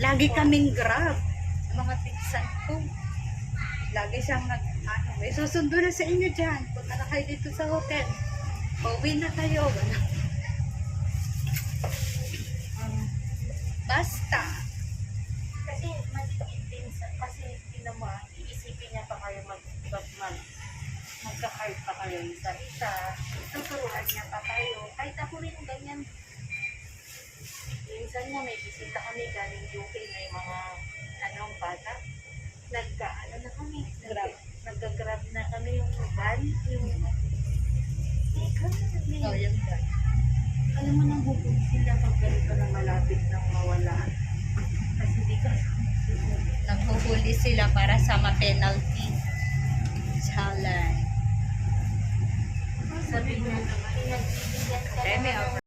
lagi kaming grab. Mga pinsan ko. Lagi siyang may susundo na sa inyo dyan. Punta na kayo dito sa hotel. Pauwi na kayo. Basta. Kasi matipid din kasi tinama, iisipin niya pa kayo magka-card pa kayo isa-isa. Tuturuan niya pa kayo. Kahit ako rin ganyan. Minsan nga may bisita kami galing UK na yung mga bata. Na kami. Nagka-grab na kami yung van. Yung Alam mo nang hukog sila pag ganito na malapit ng mawala. Kasi di ka naghuhuli sila para sa ma-penalty. Challenge. sabi niya, pinagbibigyan ka Deme, naman ng